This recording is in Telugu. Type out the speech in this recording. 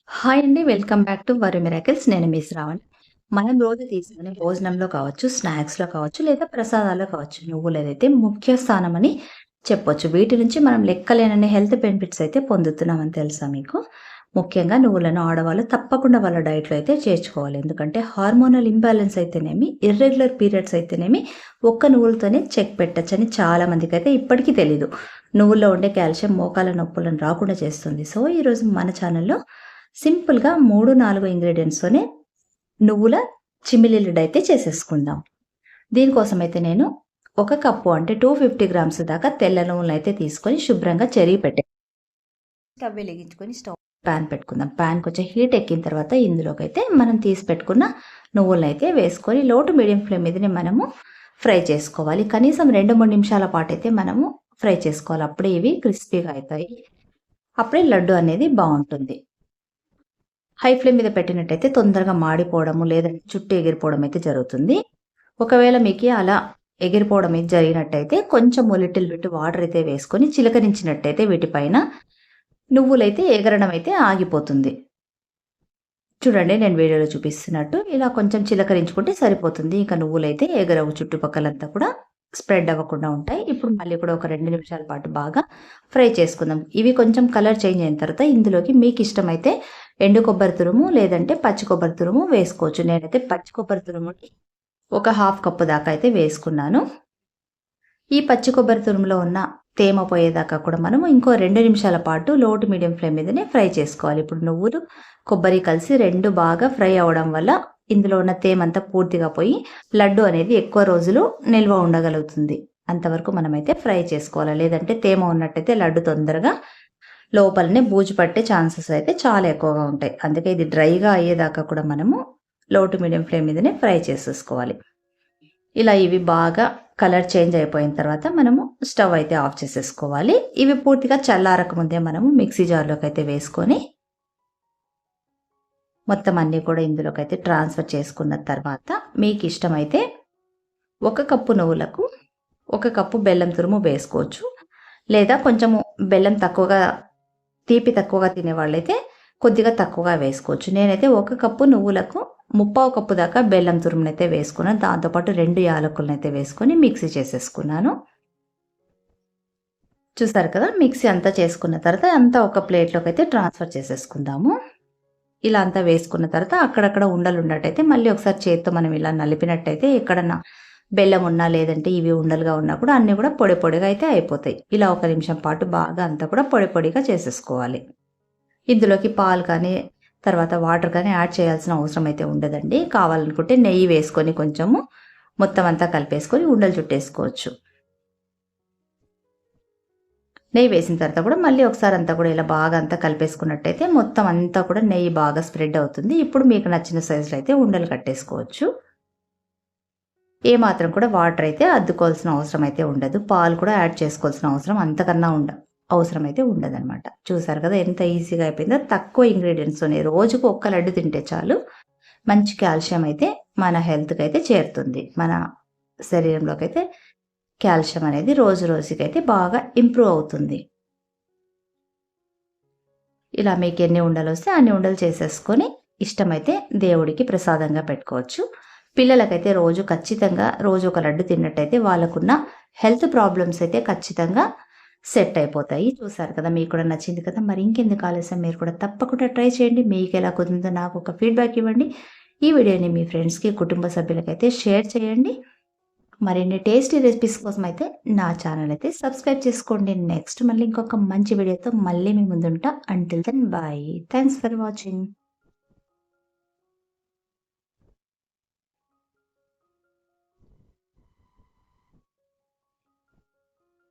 హాయ్ అండి. Welcome back to worry miracles. నేను మీ శ్రావణి. మనం రోజు తీసుకునే భోజనంలో కావచ్చు, స్నాక్స్‌లో కావచ్చు, లేదా ప్రసాదాల్లో కావచ్చు, నువ్వులదైతే ముఖ్య స్థానమని చెప్పొచ్చు. వీటి నుంచి మనం లెక్కలేనన్ని హెల్త్ బెనిఫిట్స్ అయితే పొందుతున్నామని తెలుసా మీకు? ముఖ్యంగా నువ్వులను ఆడవాళ్ళు తప్పకుండా వాళ్ళ డైట్‌లో అయితే చేర్చుకోవాలి. ఎందుకంటే హార్మోనల్ ఇంబాలెన్స్ అయితేనేమి, ఇర్రెగ్యులర్ పీరియడ్స్ అయితేనేమి, ఒక్క నువ్వులతోనే చెక్ పెట్టొచ్చని చాలా మందికైతే ఇప్పటికీ తెలీదు. నువ్వుల్లో ఉండే కాల్షియం మోకాళ్ళ నొప్పులను రాకుండా చేస్తుంది. సో, ఈరోజు మన ఛానల్‌లో సింపుల్‌గా 3, 4 ఇంగ్రీడియెంట్స్‌తోనే నువ్వుల చిమిలీలడైతే చేసేసుకుందాం. దీనికోసమైతే నేను ఒక కప్పు అంటే 250 గ్రామ్స్ దాకా తెల్ల నువ్వులనైతే తీసుకొని శుభ్రంగా చెరిగి స్టవ్ వెలిగించుకొని పాన్ పెట్టుకుందాం. పాన్ కొంచెం హీట్ ఎక్కిన తర్వాత ఇందులోకైతే మనం తీసి పెట్టుకున్న నువ్వులనైతే వేసుకొని లో టు మీడియం ఫ్లేమ్ మీదనే మనము ఫ్రై చేసుకోవాలి. కనీసం 2, 3 నిమిషాల పాటైతే మనము ఫ్రై చేసుకోవాలి. అప్పుడే ఇవి క్రిస్పీగా అయితాయి. అప్పుడే లడ్డు అనేది బావుంటుంది. హై ఫ్లేమ్ మీద పెట్టినట్టయితే తొందరగా మాడిపోవడము, లేదంటే చుట్టూ ఎగిరిపోవడం అయితే జరుగుతుంది. ఒకవేళ మీకి అలా ఎగిరిపోవడం అయితే జరిగినట్టయితే కొంచెం లిటిల్ బిట్ వాటర్ అయితే వేసుకొని చిలకరించినట్టయితే వీటిపైన నువ్వులైతే ఎగరడం అయితే ఆగిపోతుంది. చూడండి నేను వీడియోలో చూపిస్తున్నట్టు ఇలా కొంచెం చిలకరించుకుంటే సరిపోతుంది. ఇంకా నువ్వులైతే ఎగరవు, చుట్టుపక్కలంతా కూడా స్ప్రెడ్ అవ్వకుండా ఉంటాయి. ఇప్పుడు మళ్ళీ కూడా ఒక 2 నిమిషాల పాటు బాగా ఫ్రై చేసుకుందాం. ఇవి కొంచెం కలర్ చేంజ్ అయిన తర్వాత ఇందులోకి మీకు ఇష్టమైతే ఎండు కొబ్బరి తురుము లేదంటే పచ్చి కొబ్బరి తురుము వేసుకోవచ్చు. నేనైతే పచ్చి కొబ్బరి తురుముని ఒక హాఫ్ కప్పు దాకా అయితే వేసుకున్నాను. ఈ పచ్చి కొబ్బరి తురుములో ఉన్న తేమ పోయేదాకా కూడా మనము ఇంకో 2 నిమిషాల పాటు లో టు మీడియం ఫ్లేమ్ మీదనే ఫ్రై చేసుకోవాలి. ఇప్పుడు నువ్వులు, కొబ్బరి కలిసి 2 బాగా ఫ్రై అవ్వడం వల్ల ఇందులో ఉన్న తేమంతా పూర్తిగా పోయి లడ్డు అనేది ఎక్కువ రోజులు నిల్వ ఉండగలుగుతుంది. అంతవరకు మనమైతే ఫ్రై చేసుకోవాలి. లేదంటే తేమ ఉన్నట్టయితే లడ్డు తొందరగా లోపలనే బూజు పట్టే ఛాన్సెస్ అయితే చాలా ఎక్కువగా ఉంటాయి. అందుకే ఇది డ్రైగా అయ్యేదాకా కూడా మనము లో టు మీడియం ఫ్లేమ్ మీదనే ఫ్రై చేసేసుకోవాలి. ఇలా ఇవి బాగా కలర్ చేంజ్ అయిపోయిన తర్వాత మనము స్టవ్ అయితే ఆఫ్ చేసేసుకోవాలి. ఇవి పూర్తిగా చల్లారక ముందే మనము మిక్సీ జార్లోకి అయితే వేసుకొని మొత్తం అన్నీ కూడా ఇందులోకైతే ట్రాన్స్ఫర్ చేసుకున్న తర్వాత మీకు ఇష్టమైతే 1 కప్పు నువ్వులకు 1 కప్పు బెల్లం తురుము వేసుకోవచ్చు. లేదా కొంచెము బెల్లం తక్కువగా, తీపి తక్కువగా తినేవాళ్ళైతే కొద్దిగా తక్కువగా వేసుకోవచ్చు. నేనైతే 1 కప్పు నువ్వులకు 3/4 కప్పు దాకా బెల్లం తురుమునైతే వేసుకున్నాను. దాంతోపాటు 2 యాలకులనైతే వేసుకొని మిక్సీ చేసేసుకున్నాను. చూసారు కదా, మిక్సీ అంతా చేసుకున్న తర్వాత అంతా ఒక ప్లేట్లోకి అయితే ట్రాన్స్ఫర్ చేసేసుకుందాము. ఇలా అంతా వేసుకున్న తర్వాత అక్కడక్కడ ఉండలు ఉన్నట్టయితే మళ్ళీ ఒకసారి చేత్తో మనం ఇలా నలిపినట్టయితే ఎక్కడన్నా బెల్లం ఉన్నా లేదంటే ఇవి ఉండలుగా ఉన్నా కూడా అన్నీ కూడా పొడి పొడిగా అయితే అయిపోతాయి. ఇలా 1 నిమిషం పాటు బాగా అంతా కూడా పొడి పొడిగా చేసేసుకోవాలి. ఇందులోకి పాలు కానీ తర్వాత వాటర్ కానీ యాడ్ చేయాల్సిన అవసరం అయితే ఉండదండి. కావాలనుకుంటే నెయ్యి వేసుకొని కొంచెము మొత్తం అంతా కలిపేసుకొని ఉండలు చుట్టేసుకోవచ్చు. నెయ్యి వేసిన తర్వాత కూడా మళ్ళీ ఒకసారి అంతా కూడా ఇలా బాగా అంతా కలిపేసుకున్నట్టయితే మొత్తం అంతా కూడా నెయ్యి బాగా స్ప్రెడ్ అవుతుంది. ఇప్పుడు మీకు నచ్చిన సైజులో అయితే ఉండలు కట్టేసుకోవచ్చు. ఏమాత్రం కూడా వాటర్ అయితే అద్దుకోవాల్సిన అవసరం అయితే ఉండదు. పాలు కూడా యాడ్ చేసుకోవాల్సిన అవసరం అంతకన్నా అవసరం అయితే ఉండదనమాట. చూసారు కదా ఎంత ఈజీగా అయిపోయిందో. తక్కువ ఇంగ్రీడియంట్స్తోనే రోజుకు ఒక్క లడ్డు తింటే చాలు మంచి కాల్షియం అయితే మన హెల్త్కి అయితే చేరుతుంది. మన శరీరంలోకి అయితే కాల్షియం అనేది రోజు రోజుకైతే బాగా ఇంప్రూవ్ అవుతుంది. ఇలా మీకు ఎన్ని ఉండలు వస్తే అన్ని ఉండలు చేసేసుకొని ఇష్టమైతే దేవుడికి ప్రసాదంగా పెట్టుకోవచ్చు. పిల్లలకైతే ఖచ్చితంగా రోజు ఒక లడ్డు తిన్నట్టయితే వాళ్ళకున్న హెల్త్ ప్రాబ్లమ్స్ అయితే ఖచ్చితంగా సెట్ అయిపోతాయి. చూసారు కదా, మీకు కూడా నచ్చింది కదా. మరి ఇంకెందుకు ఆలస్యం, మీరు కూడా తప్పకుండా ట్రై చేయండి. మీకు ఎలా కుదిరిందో నాకు ఒక ఫీడ్బ్యాక్ ఇవ్వండి. ఈ వీడియోని మీ ఫ్రెండ్స్కి, కుటుంబ సభ్యులకైతే షేర్ చేయండి. మరిన్ని టేస్టీ రెసిపీస్ కోసం అయితే నా ఛానల్ అయితే సబ్స్క్రైబ్ చేసుకోండి. నెక్స్ట్ మళ్ళీ ఇంకొక మంచి వీడియోతో మళ్ళీ మీ ముందుంటా. Until then bye. Thanks for watching.